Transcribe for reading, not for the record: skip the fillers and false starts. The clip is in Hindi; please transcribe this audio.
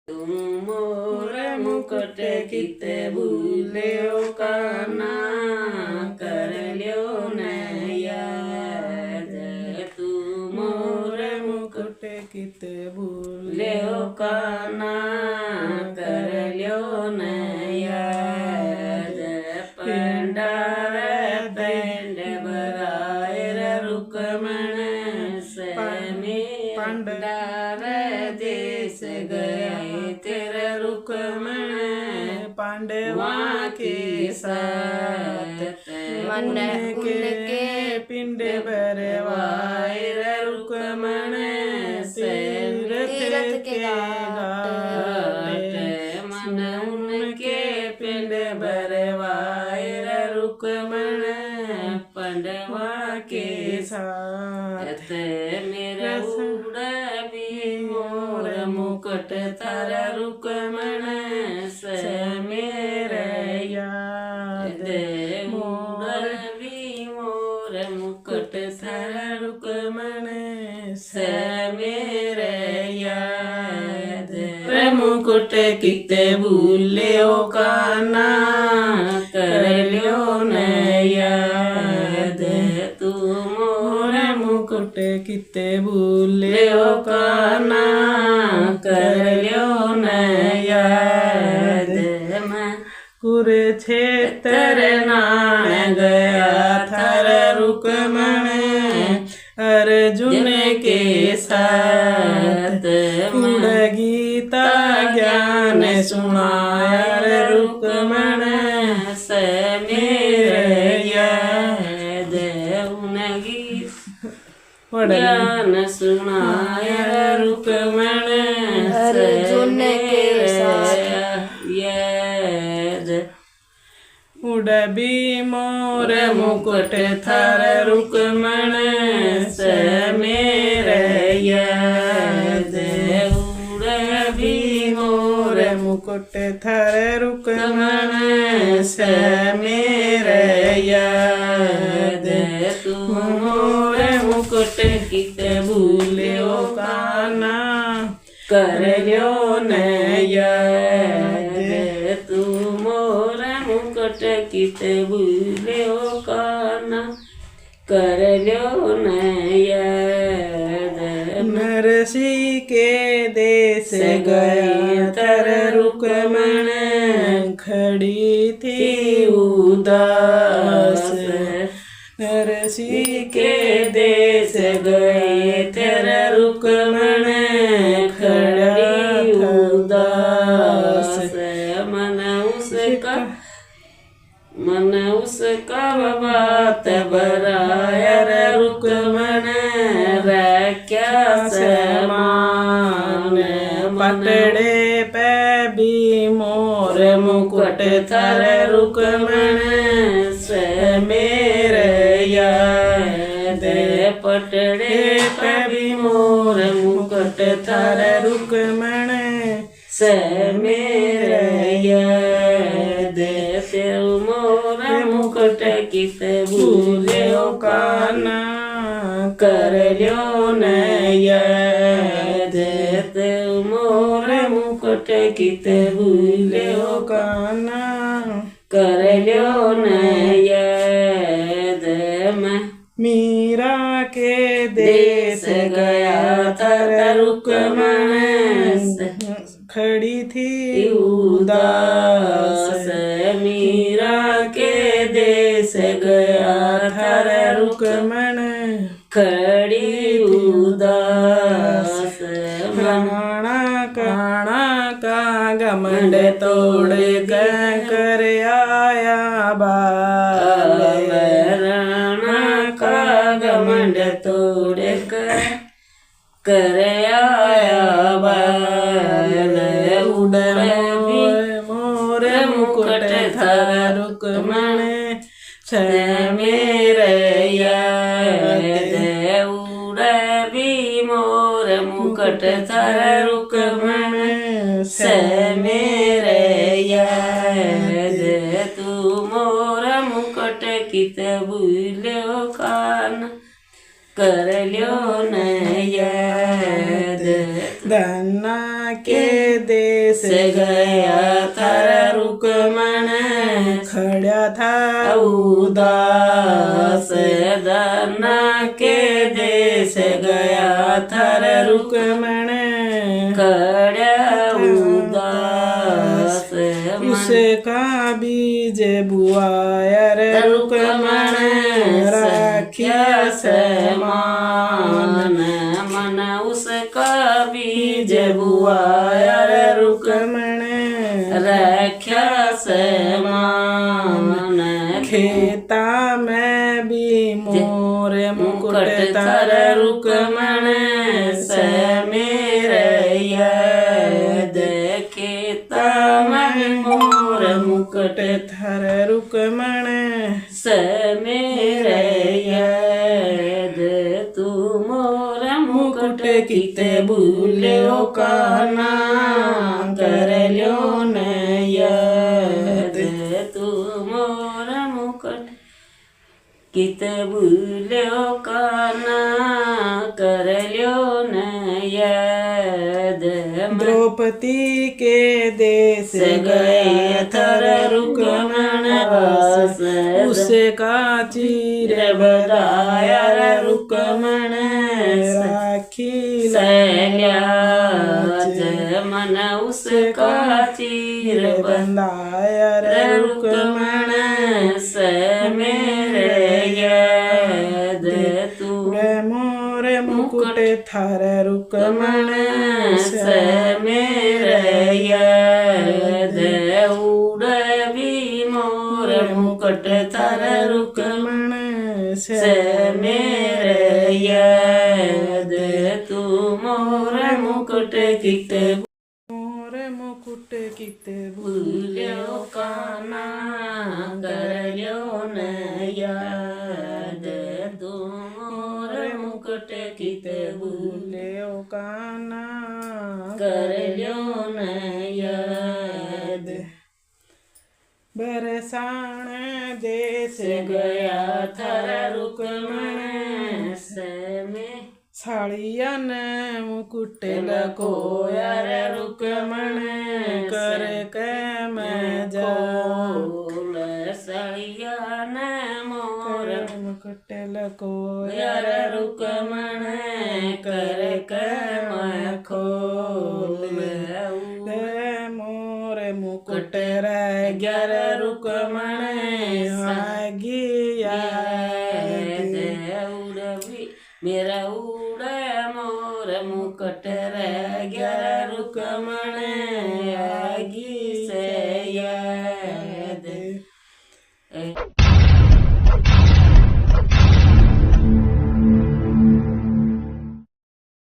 तुम मोर मुकुट कित भूल्यो काना, कर ल्यो न याद। तुम मोर मुकुट कित भूल्यो काना, कर ल्यो न याद। पंडार पेंड बरायर रुकमण समे, पंडार देश गए तेरा रुकमण, पांडवा के साथ मन उनके पिंड भरवायर रुकमण, तीरथ के घाट मन उनके पिंड भरवायर रुकमण, पांडवा के साथ। मेरा भी मोर मुकुट तारा रुकमण मेरा याद। मोर भी मोर मुकुट तारा रुकमण मेरा याद। मुकुट कित भूल्यो काना, कर ल्यो न याद। तू मोर मुकुट कित भूल्यो काना, कर ल्यो न याद। कुरुक्षेत्र नाण गया थर रुकमण, अर्जुन के साथ गीता ज्ञान सुनाया रुकमण मेरा याद। ज्ञान सुनाया रुकमण अर्जुन के साथ याद। उड़बी मोर मुकुट थर रुकमण मेरा याद। उड़बी मोर मुकुट थर रुकमण मेरा याद। तुम मोर मुकुट कित भूल्यो काना, कर ल्यो न याद। तुम मोर मुकुट कित भूल्यो काना, कर ल्यो न याद। नरसी के देश गया थर रुकमण, खड़ी थी उदास। नरसी के देश गए तेरा रुकमण, खड़ी उदास। मन उसका बात बरायर रुकमण, क्या समान। पटड़े पे भी मोर मुकुट थर रुकमण मेरा याद। पटड़े पे भी मोर मुकुट थर रुकमण मेरा याद। तेर मोर मुकुट कित भूल्यो काना, कर ल्यो न याद। तेर मोर मुकुट कित भूल्यो काना, कर ल्यो न याद। मीरा के देश गया थर रुकमण, खड़ी थी उदास। मीरा के देश गया थर रुकमण, खड़ी उदास। काना का घमंड तोड़ कर आया बाल। राणा का घमंड तोड़ कर आया बाल। उड़बी मोर मुकुट थर रुकमण मेरा याद। उड़बी मोर मुकुट थर रुकमण मेरा याद। तू मोर मुकुट कित भूल्यो काना, कर ल्यो न याद। धन्ना के देश गया थार रुक्मण खड़ा था उदास दाना के देश गया थार रुक्मण खड़ा उदास उसका बीज बुआया रे रुक्मण राखिया समान मन उसका बीज बुआया रे रुक्मण रख्या समान खेता में भी मोर मुकुट थार रुक्मण समेर खेता में मोर मुकुट थार रुक्मण समेर तू मोर मुकुट किते भूल्यो काना कर ल्यो न याद तू मोर मुकुट किते भूल्यो काना कर ल्यो न याद द्रौपदी के देश गए थार रुक्मण वास उसका चीर बधाया रे रुक्मण राखी सैल्याज मन उसका चीर बंधाया रे रुक्मण समेर याद तू मोर मुकुट थार रुक्मण समेर याद उड़वी मोर मुकुट थार रुक्मण समेर याद तू मोर मुकुट किते मोर मुकुट किते भूल्यो काना कर ल्यो न याद तू मोर मुकुट किते भूल्यो काना कर ल्यो न याद बरसाण देश गया थार रुक्मण समे साड़िया न मुकुट लकोया रे रुक्मण कर के मैं जा सड़िया न मोर मुकुट लकोया रे रुक्मण कर के मैं खोल मोर मुकुट रह ग्यार रुक्मण आगिया मेरा उड़ा मोर मुकुट रह गया रुक्मण